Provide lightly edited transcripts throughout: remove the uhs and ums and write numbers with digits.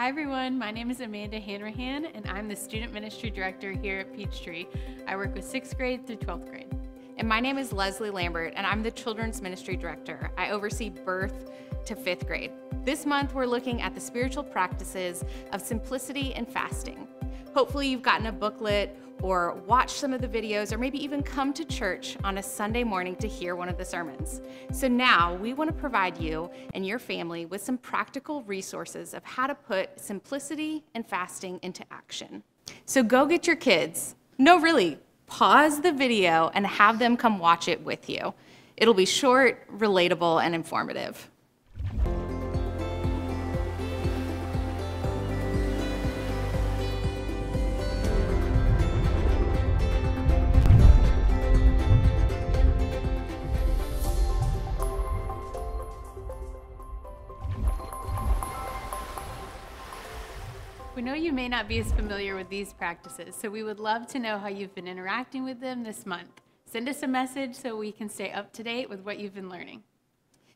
Hi everyone, my name is Amanda Hanrahan and I'm the Student Ministry Director here at Peachtree. I work with 6th grade through 12th grade. And my name is Leslie Lambert and I'm the Children's Ministry Director. I oversee birth to 5th grade. This month we're looking at the spiritual practices of simplicity and fasting. Hopefully you've gotten a booklet or watched some of the videos or maybe even come to church on a Sunday morning to hear one of the sermons. So now we want to provide you and your family with some practical resources of how to put simplicity and fasting into action. So go get your kids. No, really, pause the video and have them come watch it with you. It'll be short, relatable, and informative. We know you may not be as familiar with these practices, so we would love to know how you've been interacting with them this month. Send us a message so we can stay up to date with what you've been learning.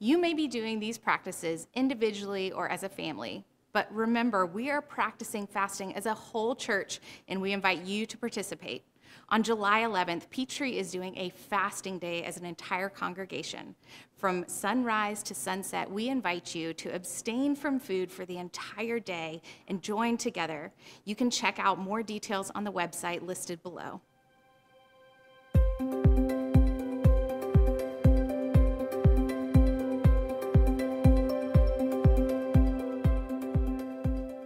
You may be doing these practices individually or as a family, but remember, we are practicing fasting as a whole church, and we invite you to participate. On July 11th, Peachtree is doing a fasting day as an entire congregation. From sunrise to sunset, we invite you to abstain from food for the entire day and join together. You can check out more details on the website listed below.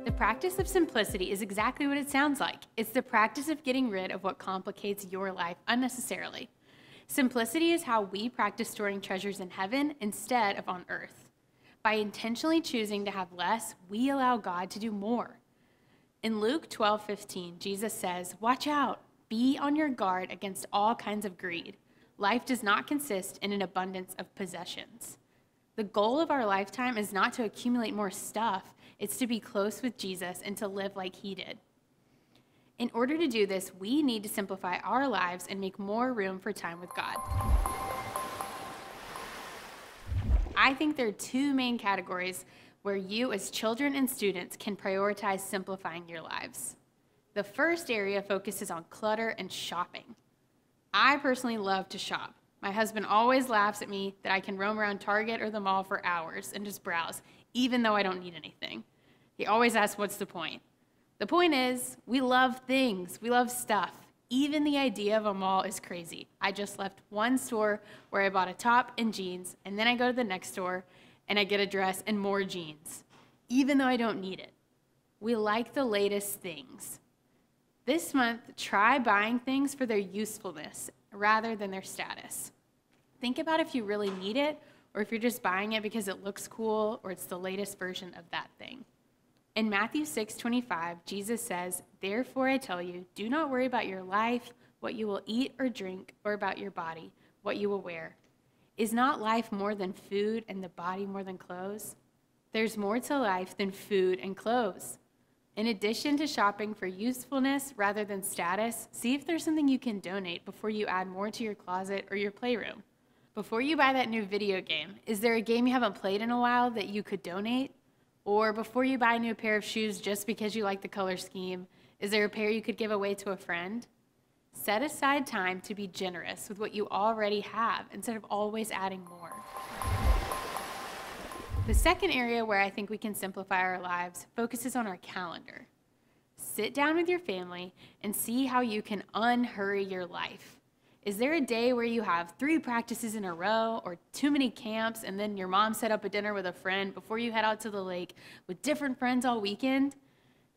The practice of simplicity is exactly what it sounds like. It's the practice of getting rid of what complicates your life unnecessarily. Simplicity is how we practice storing treasures in heaven instead of on earth. By intentionally choosing to have less, we allow God to do more. In Luke 12:15, Jesus says, "Watch out, be on your guard against all kinds of greed. Life does not consist in an abundance of possessions." The goal of our lifetime is not to accumulate more stuff, it's to be close with Jesus and to live like he did. In order to do this, we need to simplify our lives and make more room for time with God. I think there are two main categories where you as children and students can prioritize simplifying your lives. The first area focuses on clutter and shopping. I personally love to shop. My husband always laughs at me that I can roam around Target or the mall for hours and just browse, even though I don't need anything. He always asks, what's the point? The point is, we love things, we love stuff. Even the idea of a mall is crazy. I just left one store where I bought a top and jeans, and then I go to the next store and I get a dress and more jeans, even though I don't need it. We like the latest things. This month, try buying things for their usefulness rather than their status. Think about if you really need it or if you're just buying it because it looks cool or it's the latest version of that thing. In Matthew 6:25, Jesus says, "Therefore I tell you, do not worry about your life, what you will eat or drink, or about your body, what you will wear. Is not life more than food and the body more than clothes? There's more to life than food and clothes." In addition to shopping for usefulness rather than status, see if there's something you can donate before you add more to your closet or your playroom. Before you buy that new video game, is there a game you haven't played in a while that you could donate? Or before you buy a new pair of shoes just because you like the color scheme, is there a pair you could give away to a friend? Set aside time to be generous with what you already have instead of always adding more. The second area where I think we can simplify our lives focuses on our calendar. Sit down with your family and see how you can unhurry your life. Is there a day where you have 3 practices in a row or too many camps and then your mom set up a dinner with a friend before you head out to the lake with different friends all weekend?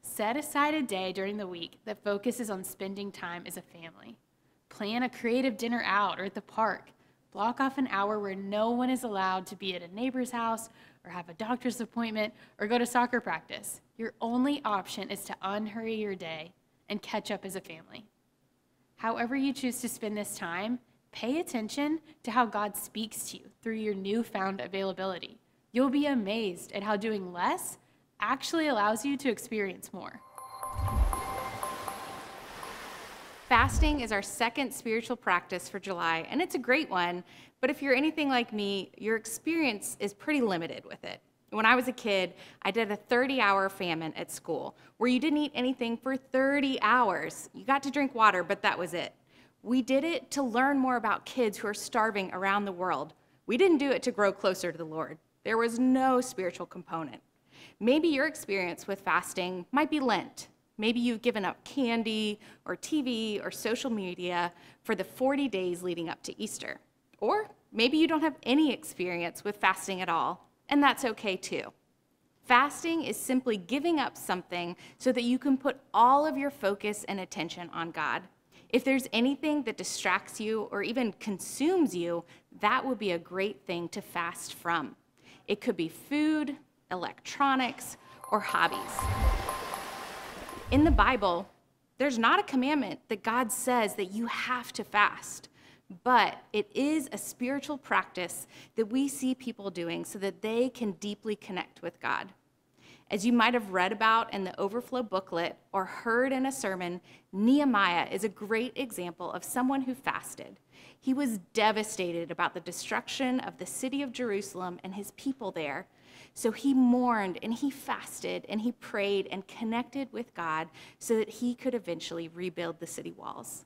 Set aside a day during the week that focuses on spending time as a family. Plan a creative dinner out or at the park. Block off an hour where no one is allowed to be at a neighbor's house or have a doctor's appointment or go to soccer practice. Your only option is to unhurry your day and catch up as a family. However you choose to spend this time, pay attention to how God speaks to you through your newfound availability. You'll be amazed at how doing less actually allows you to experience more. Fasting is our second spiritual practice for July, and it's a great one, but if you're anything like me, your experience is pretty limited with it. When I was a kid, I did a 30-hour famine at school where you didn't eat anything for 30 hours. You got to drink water, but that was it. We did it to learn more about kids who are starving around the world. We didn't do it to grow closer to the Lord. There was no spiritual component. Maybe your experience with fasting might be Lent. Maybe you've given up candy or TV or social media for the 40 days leading up to Easter. Or maybe you don't have any experience with fasting at all, and that's okay too. Fasting is simply giving up something so that you can put all of your focus and attention on God. If there's anything that distracts you or even consumes you, that would be a great thing to fast from. It could be food, electronics, or hobbies. In the Bible, there's not a commandment that God says that you have to fast, but it is a spiritual practice that we see people doing so that they can deeply connect with God. As you might have read about in the Overflow booklet or heard in a sermon, Nehemiah is a great example of someone who fasted. He was devastated about the destruction of the city of Jerusalem and his people there. So he mourned and he fasted and he prayed and connected with God so that he could eventually rebuild the city walls.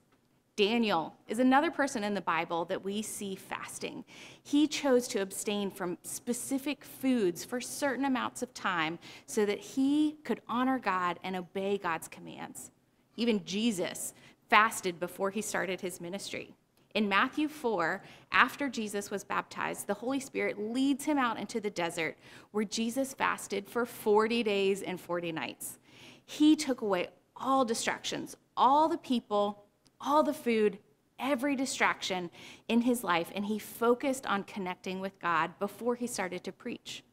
Daniel is another person in the Bible that we see fasting. He chose to abstain from specific foods for certain amounts of time so that he could honor God and obey God's commands. Even Jesus fasted before he started his ministry. In Matthew 4, after Jesus was baptized, the Holy Spirit leads him out into the desert where Jesus fasted for 40 days and 40 nights. He took away all distractions, all the people, all the food, every distraction in his life, and he focused on connecting with God before he started to preach.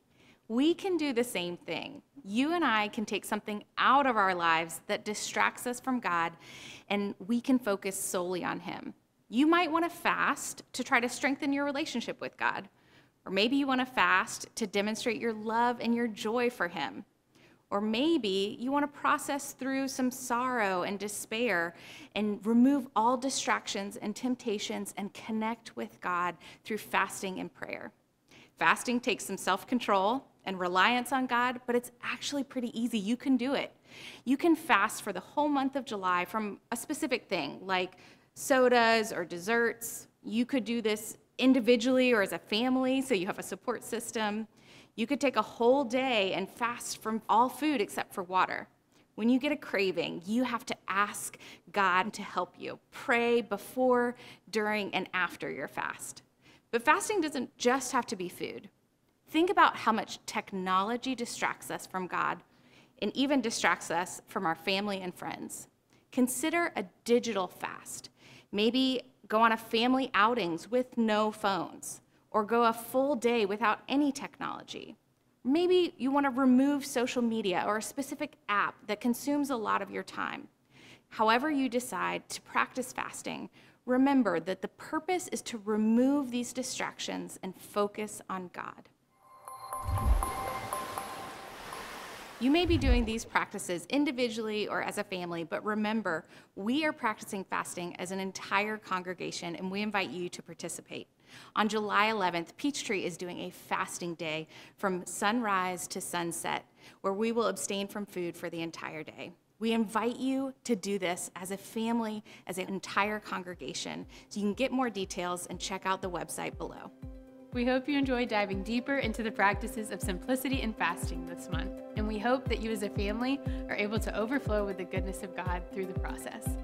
We can do the same thing. You and I can take something out of our lives that distracts us from God, and we can focus solely on him. You might want to fast to try to strengthen your relationship with God, or maybe you want to fast to demonstrate your love and your joy for him. Or maybe you want to process through some sorrow and despair and remove all distractions and temptations and connect with God through fasting and prayer. Fasting takes some self-control and reliance on God, but it's actually pretty easy. You can do it. You can fast for the whole month of July from a specific thing like sodas or desserts. You could do this individually or as a family, so you have a support system. You could take a whole day and fast from all food except for water. When you get a craving, you have to ask God to help you. Pray before, during, and after your fast. But fasting doesn't just have to be food. Think about how much technology distracts us from God and even distracts us from our family and friends. Consider a digital fast. Maybe go on a family outings with no phones, or go a full day without any technology. Maybe you want to remove social media or a specific app that consumes a lot of your time. However you decide to practice fasting, remember that the purpose is to remove these distractions and focus on God. You may be doing these practices individually or as a family, but remember, we are practicing fasting as an entire congregation, and we invite you to participate. On July 11th, Peachtree is doing a fasting day from sunrise to sunset, where we will abstain from food for the entire day. We invite you to do this as a family, as an entire congregation. So you can get more details and check out the website below. We hope you enjoy diving deeper into the practices of simplicity and fasting this month, and we hope that you as a family are able to overflow with the goodness of God through the process.